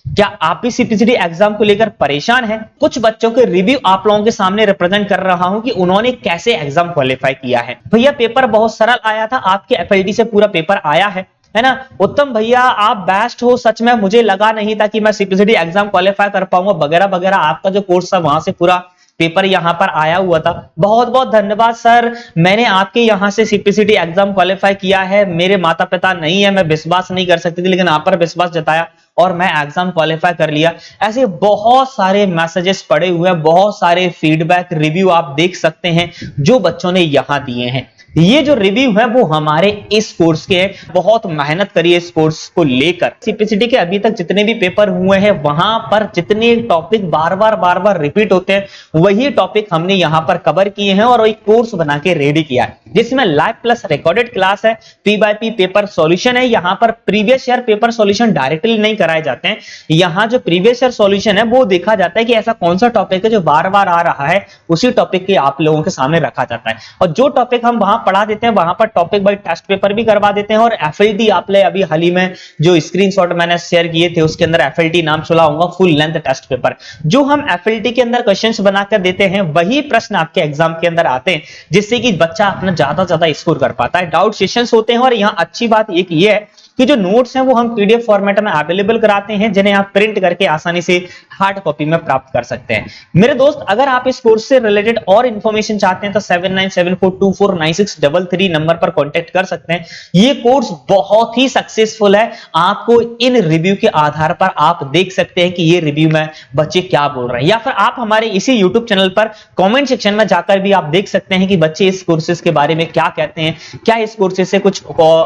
क्या आप भी सीपीसीटी एग्जाम को लेकर परेशान हैं? कुछ बच्चों के रिव्यू आप लोगों के सामने रिप्रेजेंट कर रहा हूं कि उन्होंने कैसे एग्जाम क्वालिफाई किया है। भैया पेपर बहुत सरल आया था, आपके एफएलटी से पूरा पेपर आया है ना। उत्तम भैया आप बेस्ट हो, सच में मुझे लगा नहीं था कि मैं सीपीसीटी एग्जाम क्वालिफाई कर पाऊंगा वगैरह वगैरह। आपका जो कोर्स था वहां से पूरा पेपर यहां पर आया हुआ था। बहुत बहुत धन्यवाद सर, मैंने आपके यहां से सीपीसीटी एग्जाम क्वालिफाई किया है। मेरे माता पिता नहीं है, मैं विश्वास नहीं कर सकती थी, लेकिन आप पर विश्वास जताया और मैं एग्जाम क्वालिफाई कर लिया। ऐसे बहुत सारे मैसेजेस पड़े हुए हैं, बहुत सारे फीडबैक रिव्यू आप देख सकते हैं जो बच्चों ने यहां दिए हैं। ये जो रिव्यू है वो हमारे इस कोर्स के हैं। बहुत मेहनत करी है इस कोर्स को लेकर। सीपीसीटी के अभी तक जितने भी पेपर हुए हैं वहां पर जितने टॉपिक बार बार रिपीट होते हैं वही टॉपिक हमने यहां पर कवर किए हैं और एक कोर्स बना के रेडी किया है, जिसमें लाइव प्लस रिकॉर्डेड क्लास है, P/P पेपर सॉल्यूशन है। यहां पर previous year paper solution directly नहीं कराए जाते हैं। यहां जो प्रीवियस ईयर सॉल्यूशन है वो देखा जाता है कि ऐसा कौन सा टॉपिक है जो बार बार आ रहा है, उसी टॉपिक के आप लोगों के सामने रखा जाता है। और जो टॉपिक हम वहां पढ़ा देते हैं वहां पर टॉपिक बाय टेस्ट पेपर भी करवा देते हैं। और एफएलटी आप ले अभी हाल ही में जो स्क्रीनशॉट मैंने शेयर किए थे उसके अंदर एफएलटी नाम सुना होगा, फुल लेंथ टेस्ट पेपर। जो हम एफएलटी के अंदर क्वेश्चंस बनाकर देते हैं वही प्रश्न आपके एग्जाम के अंदर आते हैं, जिससे कि बच्चा अपना ज्यादा स्कोर कर पाता है। डाउट सेशंस होते हैं और यहां अच्छी बात एक ये है कि जो नोट्स हैं वो हम पीडीएफ फॉर्मेट में अवेलेबल कराते हैं, जिन्हें आप प्रिंट करके आसानी से हार्ड कॉपी में प्राप्त कर सकते हैं। मेरे दोस्त, अगर आप इस कोर्स से रिलेटेड और इंफॉर्मेशन चाहते हैं तो 7974249633 नंबर पर कांटेक्ट कर सकते हैं। ये कोर्स बहुत ही सक्सेसफुल है। आपको इन रिव्यू के आधार पर आप देख सकते हैं कि ये रिव्यू में बच्चे क्या बोल रहे हैं, या फिर आप हमारे इसी यूट्यूब चैनल पर कमेंट सेक्शन में जाकर भी आप देख सकते हैं कि बच्चे इस कोर्सेज के बारे में क्या कहते हैं। क्या इस कोर्सेज से कुछ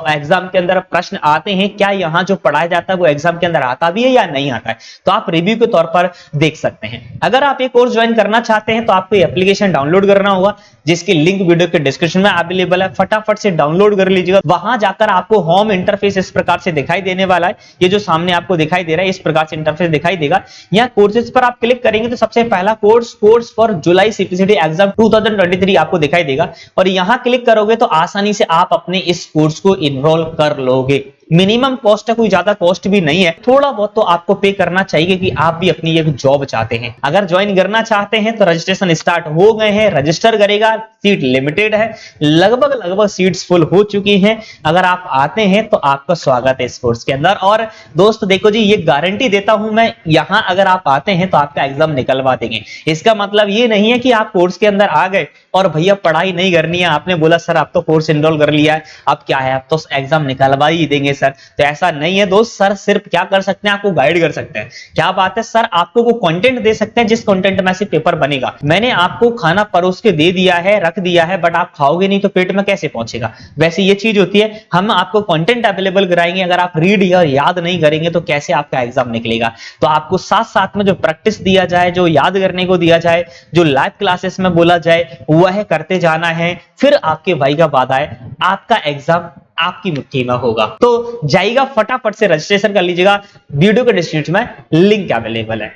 एग्जाम के अंदर प्रश्न आते हैं, क्या यहां जो पढ़ाया जाता है वो एग्जाम के अंदर आता भी है या नहीं आता है, तो आप रिव्यू के तौर पर देख सकते हैं। अगर आप ये कोर्स ज्वाइन करना चाहते हैं तो आपको एप्लीकेशन डाउनलोड करना होगा, जिसकी लिंक वीडियो के डिस्क्रिप्शन में अवेलेबल है। फटाफट से डाउनलोड कर लीजिएगा। वहां जाकर आपको होम इंटरफेस इस प्रकार से दिखाई देने वाला है। ये जो सामने आपको दिखाई दे रहा है इस प्रकार से इंटरफेस दिखाई देगा। यहाँ कोर्सेज पर आप क्लिक करेंगे तो सबसे पहला course for July CPCT exam 2023 आपको दिखाई देगा, और यहां क्लिक करोगे तो आसानी से आप अपने इस कोर्स को इनरोल कर लोगे। मिनिमम कॉस्ट है, कोई ज्यादा कॉस्ट भी नहीं है। थोड़ा बहुत तो आपको पे करना चाहिए कि आप भी अपनी एक जॉब चाहते हैं। अगर ज्वाइन करना चाहते हैं तो रजिस्ट्रेशन स्टार्ट हो गए हैं, रजिस्टर करेगा। सीट लिमिटेड है, लगभग सीट्स फुल हो चुकी हैं। अगर आप आते हैं तो आपका स्वागत है इस कोर्स के अंदर। और दोस्त देखो जी, ये गारंटी देता हूं मैं, यहां अगर आप आते हैं तो आपका एग्जाम निकलवा देंगे। इसका मतलब ये नहीं है कि आप कोर्स के अंदर आ गए और भैया पढ़ाई नहीं करनी है, आपने बोला सर आप तो कोर्स एनरोल कर लिया है, अब क्या है, अब तो एग्जाम निकलवा ही देंगे सर। तो ऐसा नहीं है दोस्त। सर सिर्फ क्या कर सकते हैं, आपको गाइड कर सकते हैं। क्या बात है सर, आपको वो कंटेंट दे सकते हैं जिस कंटेंट में से पेपर बनेगा। मैंने आपको खाना परोस के दे दिया है, रख दिया है, बट आप खाओगे नहीं तो पेट में कैसे पहुंचेगा। वैसे ये चीज होती है, हम आपको कंटेंट अवेलेबल कराएंगे, अगर आप रीड या याद नहीं करेंगे तो कैसे आपका एग्जाम निकलेगा। तो आपको साथ साथ में जो प्रैक्टिस दिया जाए, जो याद करने को दिया जाए, जो लाइव क्लासेस में बोला जाए वह करते जाना है। फिर आपके भाई का वादा है, आपका एग्जाम आपकी मुट्ठी में होगा। तो जाइएगा, फटाफट से रजिस्ट्रेशन कर लीजिएगा। वीडियो के डिस्क्रिप्शन में लिंक अवेलेबल है।